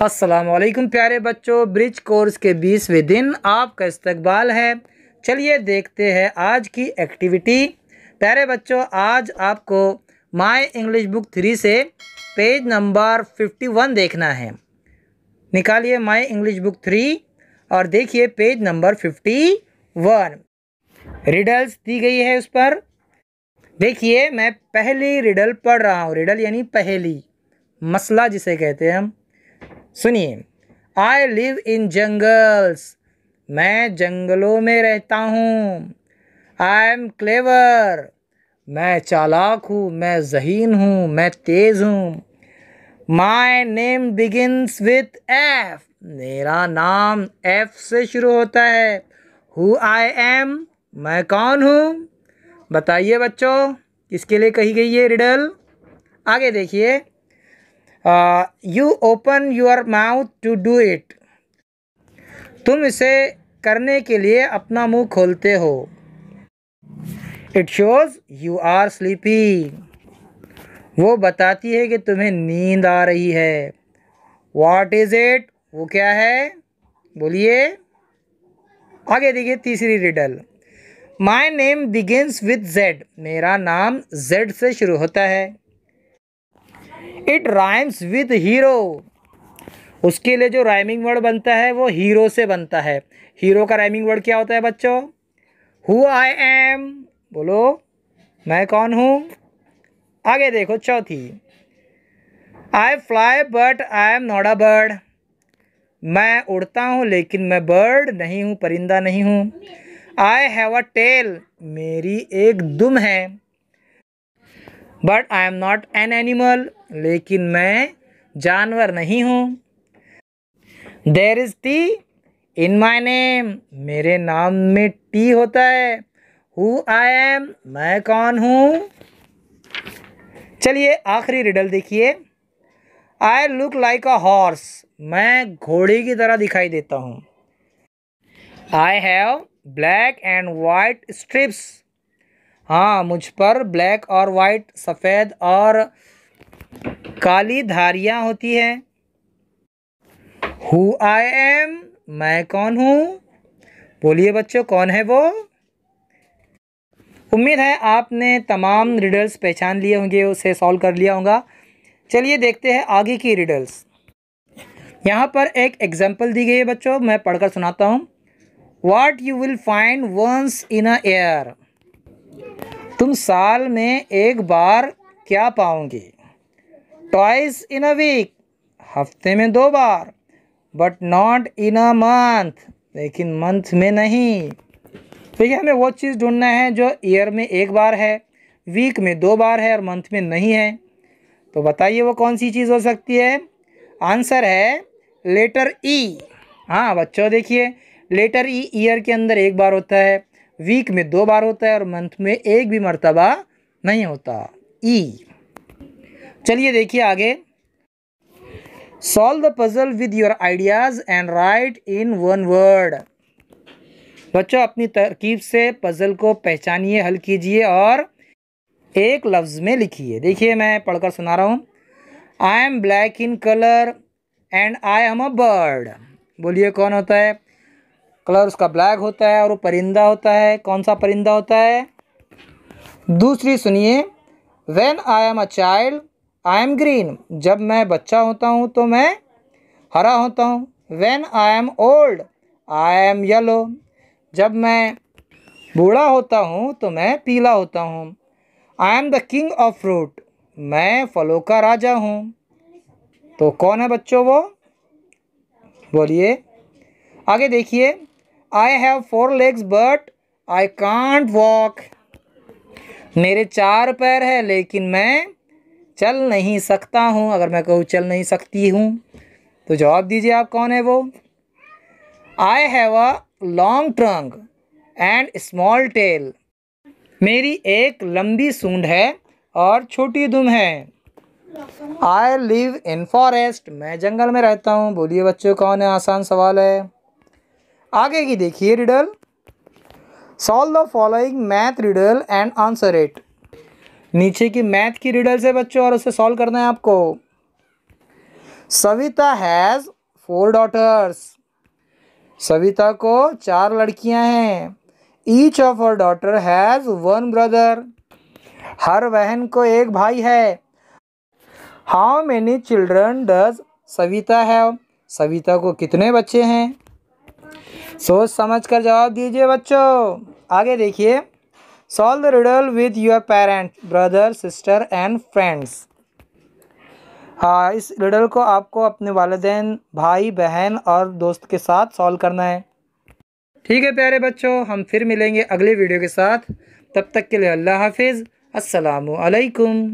अस्सलामुअलैकुम प्यारे बच्चों, ब्रिज कोर्स के 20वें दिन आपका इस्तकबाल है। चलिए देखते हैं आज की एक्टिविटी। प्यारे बच्चों, आज आपको माय इंग्लिश बुक 3 से पेज नंबर 51 देखना है। निकालिए माय इंग्लिश बुक 3 और देखिए पेज नंबर 51। रिडल्स दी गई है उस पर। देखिए मैं पहली रिडल पढ़ रहा हूँ। रिडल यानी पहेली, मसला जिसे कहते हैं हम। सुनिए। आई लिव इन जंगल्स, मैं जंगलों में रहता हूँ। आई एम क्लेवर, मैं चालाक हूँ, मैं ज़हीन हूँ, मैं तेज़ हूँ। My name begins with F, मेरा नाम एफ से शुरू होता है। हु आई एम, मैं कौन हूँ। बताइए बच्चों, किसके लिए कही गई ये रिडल। आगे देखिए। You open your mouth to do it, तुम इसे करने के लिए अपना मुंह खोलते हो। It shows you are sleepy, वो बताती है कि तुम्हें नींद आ रही है। व्हाट इज इट, वो क्या है, बोलिए। आगे देखिए तीसरी riddle. My name begins with Z, मेरा नाम जेड से शुरू होता है। इट राइम्स विद हीरो, उसके लिए जो राइमिंग वर्ड बनता है वो हीरो से बनता है। हीरो का राइमिंग वर्ड क्या होता है बच्चों। हु आई एम, बोलो मैं कौन हूँ। आगे देखो चौथी। आई fly but I am not a bird, मैं उड़ता हूँ लेकिन मैं बर्ड नहीं हूँ, परिंदा नहीं हूँ। आई हैव अ टेल, मेरी एक दुम है। But I am not an animal, लेकिन मैं जानवर नहीं हूँ। There is T in my name, मेरे नाम में टी होता है। हु आई एम, मैं कौन हूँ। चलिए आखिरी रिडल देखिए। I look like a horse, मैं घोड़े की तरह दिखाई देता हूँ। I have black and white strips, हाँ मुझ पर ब्लैक और वाइट, सफ़ेद और काली धारियाँ होती हैं। हु आई एम, मैं कौन हूँ। बोलिए बच्चों, कौन है वो। उम्मीद है आपने तमाम रिडल्स पहचान लिए होंगे, उसे सॉल्व कर लिया होगा। चलिए देखते हैं आगे की रिडल्स। यहाँ पर एक एग्जाम्पल दी गई है बच्चों, मैं पढ़कर सुनाता हूँ। What you will find once in a year, तुम साल में एक बार क्या पाओगे। Twice in a week, हफ्ते में 2 बार। But not in a month, लेकिन मंथ में नहीं। देखिए हमें वो चीज़ ढूंढना है जो ईयर में एक बार है, वीक में 2 बार है और मंथ में नहीं है। तो बताइए वो कौन सी चीज़ हो सकती है। आंसर है लेटर ई। हाँ बच्चों देखिए, लेटर ई ईयर के अंदर एक बार होता है, वीक में 2 बार होता है और मंथ में एक भी मर्तबा नहीं होता। ई। चलिए देखिए आगे। Solve the puzzle with your ideas and right in 1 word, बच्चों अपनी तरकीब से पजल को पहचानिए, हल कीजिए और एक लफ्ज़ में लिखिए। देखिए मैं पढ़कर सुना रहा हूँ। I am black in colour and I am a bird, बोलिए कौन होता है। कलर उसका ब्लैक होता है और वो परिंदा होता है। कौन सा परिंदा होता है। दूसरी सुनिए। When I am a child I am green, जब मैं बच्चा होता हूँ तो मैं हरा होता हूँ। When I am old I am yellow, जब मैं बूढ़ा होता हूँ तो मैं पीला होता हूँ। I am the king of fruit, मैं फलों का राजा हूँ। तो कौन है बच्चों वो, बोलिए। आगे देखिए। I have 4 legs but I can't walk, मेरे 4 पैर है लेकिन मैं चल नहीं सकता हूँ। अगर मैं कहूँ चल नहीं सकती हूँ तो जवाब दीजिए आप कौन है वो। I have a long trunk and small tell, मेरी एक लंबी सूंड है और छोटी दुम है। आई लिव इन फॉरेस्ट, मैं जंगल में रहता हूँ। बोलिए बच्चों कौन है, आसान सवाल है। आगे की देखिए riddle. Solve the following math riddle and answer it, नीचे की मैथ की रिडल्स है बच्चों और उसे सॉल्व करना है आपको। Savita has 4 daughters. सविता को 4 लड़कियां हैं. Each of her daughter has 1 brother. हर बहन को एक भाई है. How many children does Savita have? Savita को कितने बच्चे हैं? सोच समझ कर जवाब दीजिए बच्चों. आगे देखिए. Solve the riddle with your parents, brother, sister and friends. हाँ, इस रिडल को आपको अपने वालिदैन, भाई बहन और दोस्त के साथ सॉल्व करना है. ठीक है प्यारे बच्चों, हम फिर मिलेंगे अगले वीडियो के साथ. तब तक के लिए अल्लाह हाफिज़. अस्सलामु अलैकुम.